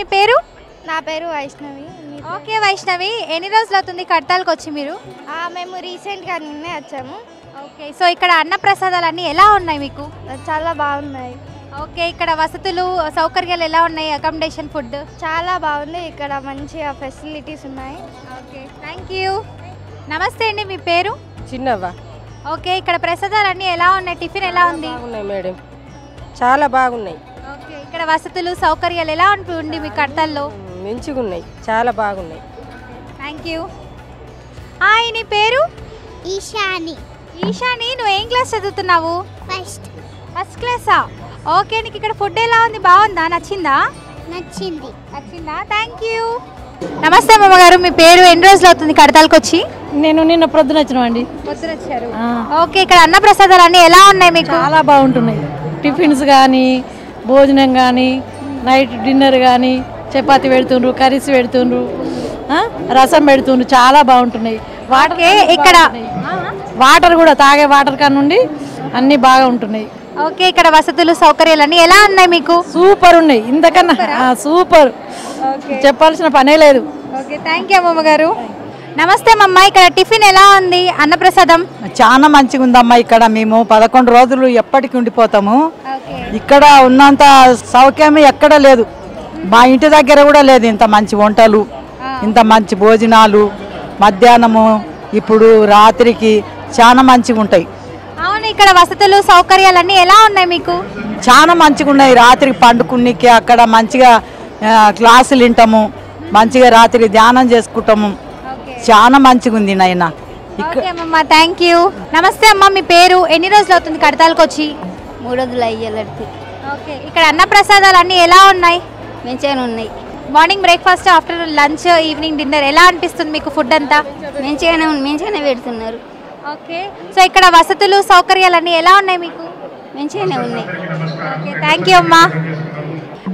మీ పేరు? నా పేరు వైష్ణవి. ఓకే వైష్ణవి, ఎన్ని రోజులు అవుతుంది కడతాలకు వచ్చి మీరు? మేము రీసెంట్గా నిన్నే వచ్చాము. ఓకే, సో ఇక్కడ అన్న ప్రసాదాలన్నీ ఎలా ఉన్నాయి మీకు? చాలా బాగున్నాయి. ఓకే, ఇక్కడ వసతులు సౌకర్యాలు ఎలా ఉన్నాయి? అకామిడేషన్, ఫుడ్ చాలా బాగుంది. ఇక్కడ మంచిగా ఫెసిలిటీస్ ఉన్నాయి. Okay, thank you. నమస్తే అండి, మీ పేరు? చిన్నవ్వ. ఓకే, ఇక్కడ ప్రసాదాలన్నీ ఎలా ఉన్నాయి? టిఫిన్ ఎలా ఉంది? బాగున్నాయి మేడం, చాలా బాగున్నాయి. ఓకే, ఇక్కడ వసతులు సౌకర్యాలు ఎలా ఉంటుంది మీ కడతల్లో? మంచిగా ఉన్నాయి, చాలా బాగున్నాయి. Thank you. హాయ్, నీ పేరు? ఈశాని. ఈశాని, నువ్వు ఏం క్లాస్ చదువుతున్నావు? ఫస్ట్ క్లాసా? ఓకే, నీకు ఇక్కడ ఫుడ్ ఎలా ఉంది? బాగుందా? నచ్చిందా? నచ్చిందా? Thank you. నమస్తే అమ్మగారు, మీ పేరు? ఎన్ని రోజులు అవుతుంది కడతాలకు వచ్చి? నేను నిన్న ప్రొద్దున వచ్చినామండి. పొద్దున వచ్చారు. ఓకే, ఇక్కడ అన్న ప్రసాదాలు అన్నీ ఎలా ఉన్నాయి మీకు? చాలా బాగుంటున్నాయి. టిఫిన్స్ కానీ, భోజనం కానీ, నైట్ డిన్నర్ కానీ, చపాతి పెడుతుండ్రు, కర్రీస్ పెడుతుండ్రు, రసం పెడుతుండ్రు, చాలా బాగుంటున్నాయి. ఇక్కడ వాటర్ కూడా తాగే వాటర్ కాడ నుండి అన్నీ బాగా ఉంటున్నాయి. ఓకే, ఇక్కడ వసతులు సౌకర్యాలు అన్నీ ఎలా ఉన్నాయి మీకు? సూపర్ ఉన్నాయి, ఇంతకన్నా సూపర్, చెప్పాల్సిన పనే లేదు. ఓకే, థ్యాంక్ యూ అమ్మగారు. నమస్తే అమ్మ, ఇక్కడ టిఫిన్ ఎలా ఉంది? అన్నప్రసాదం చాలా మంచిగా ఉందమ్మా. ఇక్కడ మేము 11 రోజులు ఎప్పటికి ఉండిపోతాము. ఇక్కడ ఉన్నంత సౌఖ్యం ఎక్కడ లేదు. మా ఇంటి దగ్గర కూడా లేదు ఇంత మంచి వంటలు, ఇంత మంచి భోజనాలు. మధ్యాహ్నము ఇప్పుడు రాత్రికి చాలా మంచిగా ఉంటాయి. అవును, ఇక్కడ వసతులు సౌకర్యాలన్నీ ఎలా ఉన్నాయి మీకు? చాలా మంచిగా ఉన్నాయి. రాత్రికి పండుకునికి అక్కడ మంచిగా క్లాసులు వింటాము, మంచిగా రాత్రి ధ్యానం చేసుకుంటాము. చాలా మంచిగా ఉంది నాయన. Thank you. నమస్తే అమ్మ, మీ పేరు? ఎన్ని రోజులు అవుతుంది కడతాలకు వచ్చి? 3 రోజులు అయ్యేలకి. ఓకే, ఇక్కడ అన్న ప్రసాదాలు అన్నీ ఎలా ఉన్నాయి? మంచిగానే ఉన్నాయి. Morning breakfast, afternoon lunch, evening dinner ఎలా అనిపిస్తుంది మీకు ఫుడ్ అంతా? మంచిగానే పెడుతున్నారు. ఓకే, సో ఇక్కడ వసతులు సౌకర్యాలన్నీ ఎలా ఉన్నాయి మీకు? మంచిగానే ఉన్నాయి. ఓకే, థ్యాంక్ యూ అమ్మా.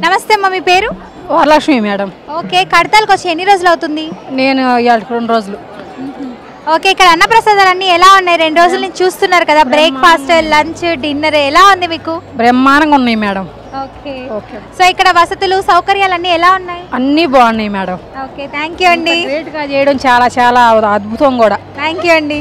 నమస్తే అమ్మ, మీ పేరు? వరలక్ష్మి మేడం. ఓకే, కడతాలకు వచ్చి ఎన్ని రోజులు అవుతుంది? నేను 2 రోజులు. ఓకే, ఇక్కడ అన్న ప్రసాదాలన్నీ ఎలా ఉన్నాయి? 2 రోజుల నుంచి చూస్తున్నారు కదా, బ్రేక్ఫాస్ట్, లంచ్, డిన్నర్ ఎలా ఉంది మీకు? బ్రహ్మాండంగా ఉన్నాయి మేడం. ఓకే, సో ఇక్కడ వసతులు సౌకర్యాలన్నీ ఎలా ఉన్నాయి? అన్నీ బాగున్నాయి మేడం. ఓకే, థ్యాంక్ యూ అండి. గ్రేట్గా చేయడం చాలా చాలా అద్భుతం కూడా. థ్యాంక్ యూ అండి.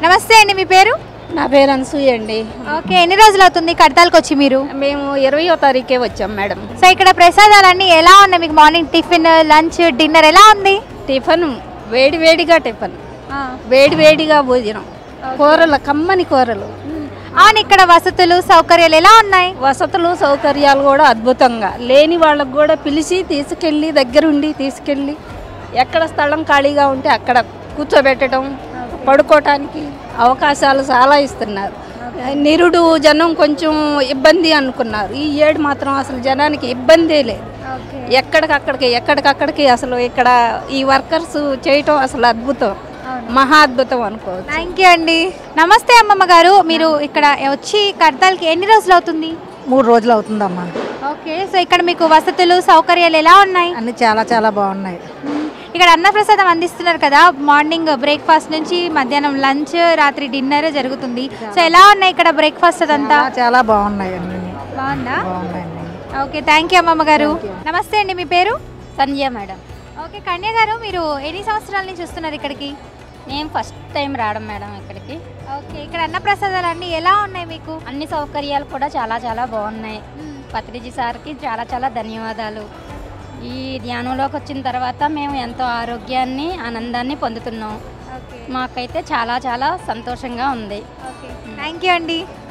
నమస్తే అండి, మీ పేరు? నా పేరు అనసూయ అండి. ఓకే, ఎన్ని రోజులు అవుతుంది కడతాలకు వచ్చి మీరు? మేము 20వ తారీఖే వచ్చాం మేడం. సో ఇక్కడ ప్రసాదాలన్నీ ఎలా ఉన్నాయి మీకు? మార్నింగ్ టిఫిన్, లంచ్, డిన్నర్ ఎలా ఉంది? టిఫిన్ వేడివేడిగా టిఫిన్, వేడివేడిగా భోజనం, కూరలు కమ్మని కూరలు. అవును, ఇక్కడ వసతులు సౌకర్యాలు ఎలా ఉన్నాయి? వసతులు సౌకర్యాలు కూడా అద్భుతంగా. లేని వాళ్ళకు కూడా పిలిచి తీసుకెళ్ళి దగ్గరుండి తీసుకెళ్ళి ఎక్కడ స్థలం ఖాళీగా ఉంటే అక్కడ కూర్చోబెట్టడం, పడుకోవటానికి అవకాశాలు చాలా ఇస్తున్నారు. నిరుడు జనం కొంచెం ఇబ్బంది అనుకున్నారు. ఈ ఏడు మాత్రం అసలు జనానికి ఇబ్బందే లేదు. ఎక్కడికక్కడికి అసలు ఇక్కడ ఈ వర్కర్స్ చేయటం అసలు అద్భుతం, మహా అద్భుతం అనుకోవచ్చు. థ్యాంక్ యూ అండి. నమస్తే అమ్మమ్మ గారు, మీరు ఇక్కడ వచ్చి కడతాలకి ఎన్ని రోజులు అవుతుంది? 3 రోజులు అవుతుందమ్మా. ఓకే, సో ఇక్కడ మీకు వసతులు సౌకర్యాలు ఎలా ఉన్నాయి? అన్నీ చాలా చాలా బాగున్నాయి. ఇక్కడ అన్నప్రసాదం అందిస్తున్నారు కదా, మార్నింగ్ బ్రేక్ఫాస్ట్ నుంచి మధ్యాహ్నం లంచ్, రాత్రి డిన్నర్ జరుగుతుంది. సో ఎలా ఉన్నాయి ఇక్కడ బ్రేక్ఫాస్ట్ అదంతా? చాలా బాగున్నాయి. బాగుందా? ఓకే, థ్యాంక్ యూ అమ్మమ్మ గారు. నమస్తే అండి, మీ పేరు? సంధ్య మేడం. ఓకే, కన్య గారు, మీరు ఎన్ని సంవత్సరాల నుంచి వస్తున్నారు ఇక్కడికి? నేను ఫస్ట్ టైం రావడం మేడం ఇక్కడికి. ఓకే, ఇక్కడ అన్నప్రసాదాలు అన్నీ ఎలా ఉన్నాయి మీకు? అన్ని సౌకర్యాలు కూడా చాలా చాలా బాగున్నాయి. పత్రిజీ సార్కి చాలా చాలా ధన్యవాదాలు. ఈ ధ్యానంలోకి వచ్చిన తర్వాత మేము ఎంతో ఆరోగ్యాన్ని, ఆనందాన్ని పొందుతున్నాం. మాకైతే చాలా చాలా సంతోషంగా ఉంది. థ్యాంక్ యూ అండి.